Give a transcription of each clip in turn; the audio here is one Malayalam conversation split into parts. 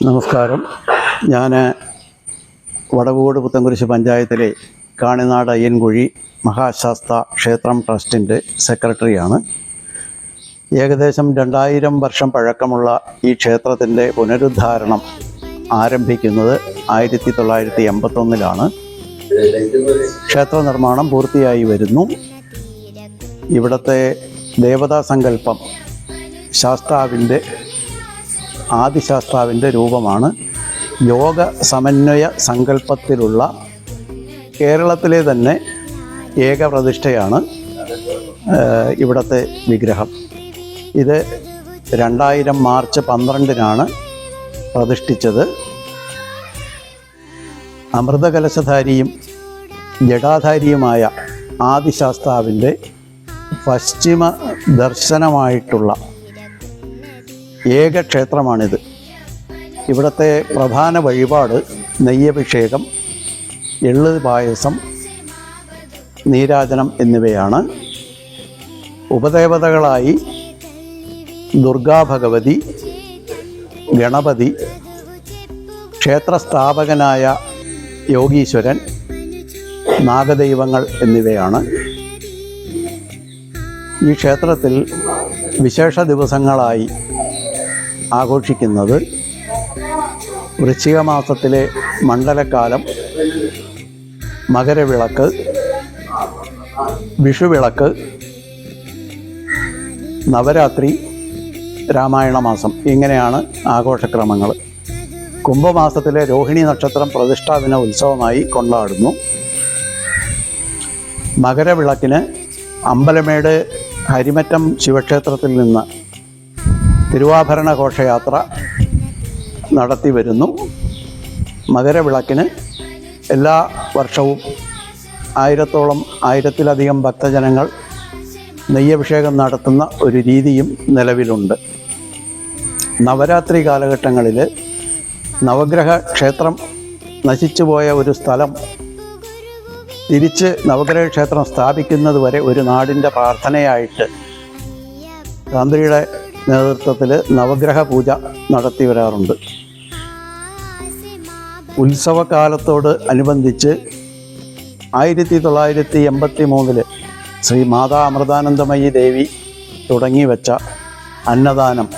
നമസ്കാരം. ഞാൻ വടവൂട് പുത്തൻകുരിശ് പഞ്ചായത്തിലെ കാണിനാട് അയ്യൻകുഴി മഹാശാസ്ത ക്ഷേത്രം ട്രസ്റ്റിൻ്റെ സെക്രട്ടറിയാണ്. ഏകദേശം 2000 വർഷം പഴക്കമുള്ള ഈ ക്ഷേത്രത്തിൻ്റെ പുനരുദ്ധാരണം ആരംഭിക്കുന്നത് 1981-ലാണ്. ക്ഷേത്ര നിർമ്മാണം പൂർത്തിയായി വരുന്നു. ഇവിടുത്തെ ദേവതാ സങ്കല്പം ആദിശാസ്താവിൻ്റെ രൂപമാണ്. യോഗ സമന്വയ സങ്കല്പത്തിലുള്ള കേരളത്തിലെ തന്നെ ഏകപ്രതിഷ്ഠയാണ് ഇവിടുത്തെ വിഗ്രഹം. ഇത് 2000 മാർച്ച് 12-നാണ് പ്രതിഷ്ഠിച്ചത്. അമൃതകലശധാരിയും ജടാധാരിയുമായ ആദിശാസ്താവിൻ്റെ പശ്ചിമ ദർശനമായിട്ടുള്ള ഏക ക്ഷേത്രമാണിത്. ഇവിടുത്തെ പ്രധാന വഴിപാട് നെയ്യഭിഷേകം, എള്ള് പായസം, നീരാജനം എന്നിവയാണ്. ഉപദേവതകളായി ദുർഗാഭഗവതി, ഗണപതി, ക്ഷേത്രസ്ഥാപകനായ യോഗീശ്വരൻ, നാഗദൈവങ്ങൾ എന്നിവയാണ്. ഈ ക്ഷേത്രത്തിൽ വിശേഷ ദിവസങ്ങളായി ആഘോഷിക്കുന്നത് വൃശ്ചിക മാസത്തിലെ മണ്ഡലക്കാലം, മകരവിളക്ക്, വിഷുവിളക്ക്, നവരാത്രി, രാമായണ മാസം, ഇങ്ങനെയാണ് ആഘോഷക്രമങ്ങൾ. കുംഭമാസത്തിലെ രോഹിണി നക്ഷത്രം പ്രതിഷ്ഠാദിന ഉത്സവമായി കൊണ്ടാടുന്നു. മകരവിളക്കിന് അമ്പലമേട് ഹരിമറ്റം ശിവക്ഷേത്രത്തിൽ നിന്ന് തിരുവാഭരണ ഘോഷയാത്ര നടത്തി വരുന്നു. മകരവിളക്കിന് എല്ലാ വർഷവും 1000-ലധികം ഭക്തജനങ്ങൾ നെയ്യഭിഷേകം നടത്തുന്ന ഒരു രീതിയും നിലവിലുണ്ട്. നവരാത്രി കാലഘട്ടങ്ങളിൽ നവഗ്രഹ ക്ഷേത്രം നശിച്ചുപോയ ഒരു സ്ഥലം തിരിച്ച് നവഗ്രഹ ക്ഷേത്രം സ്ഥാപിക്കുന്നത് വരെ ഒരു നാടിൻ്റെ പ്രാർത്ഥനയായിട്ട് തന്ത്രിയുടെ നേതൃത്വത്തിൽ നവഗ്രഹ പൂജ നടത്തി വരാറുണ്ട്. ഉത്സവകാലത്തോട് അനുബന്ധിച്ച് 1983 ശ്രീ മാതാ അമൃതാനന്ദമയി ദേവി തുടങ്ങി വെച്ച അന്നദാനം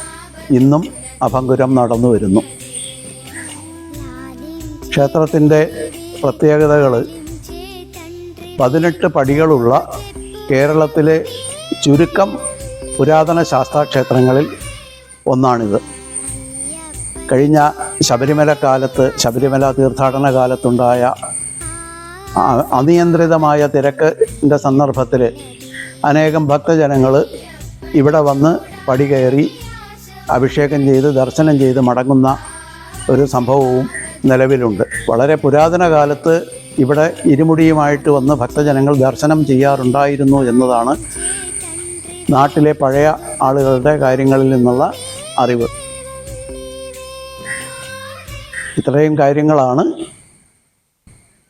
ഇന്നും അഭംഗുരം നടന്നു വരുന്നു. ക്ഷേത്രത്തിൻ്റെ പ്രത്യേകതകൾ 18 പടികളുള്ള കേരളത്തിലെ ചുരുക്കം പുരാതന ശാസ്താക്ഷേത്രങ്ങളിൽ ഒന്നാണിത്. കഴിഞ്ഞ ശബരിമല തീർത്ഥാടന കാലത്തുണ്ടായ അനിയന്ത്രിതമായ തിരക്കിൻ്റെ സന്ദർഭത്തിൽ അനേകം ഭക്തജനങ്ങൾ ഇവിടെ വന്ന് പടി കയറി അഭിഷേകം ചെയ്ത് ദർശനം ചെയ്ത് മടങ്ങുന്ന ഒരു സംഭവവും നിലവിലുണ്ട്. വളരെ പുരാതന കാലത്ത് ഇവിടെ ഇരുമുടിയുമായിട്ട് വന്ന് ഭക്തജനങ്ങൾ ദർശനം ചെയ്യാറുണ്ടായിരുന്നു എന്നതാണ് നാട്ടിലെ പഴയ ആളുകളുടെ കാര്യങ്ങളിൽ നിന്നുള്ള അറിവ്. ഇത്രയും കാര്യങ്ങളാണ്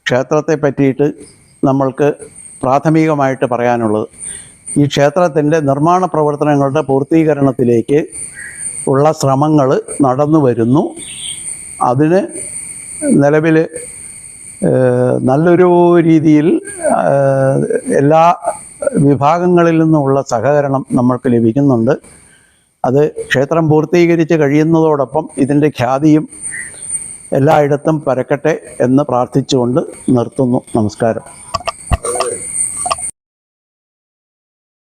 ക്ഷേത്രത്തെ പറ്റിയിട്ട് നമ്മൾക്ക് പ്രാഥമികമായിട്ട് പറയാനുള്ളത്. ഈ ക്ഷേത്രത്തിൻ്റെ നിർമ്മാണ പ്രവർത്തനങ്ങളുടെ പൂർത്തീകരണത്തിലേക്ക് ഉള്ള ശ്രമങ്ങൾ നടന്നു വരുന്നു. അതിന് നിലവിൽ നല്ലൊരു രീതിയിൽ എല്ലാ വിഭാഗങ്ങളിൽ നിന്നുമുള്ള സഹകരണം നമ്മൾക്ക് ലഭിക്കുന്നുണ്ട്. അത് ക്ഷേത്രം പൂർത്തീകരിച്ച് കഴിയുന്നതോടൊപ്പം ഇതിൻ്റെ ഖ്യാതിയും എല്ലായിടത്തും പരക്കട്ടെ എന്ന് പ്രാർത്ഥിച്ചുകൊണ്ട് നിർത്തുന്നു. നമസ്കാരം.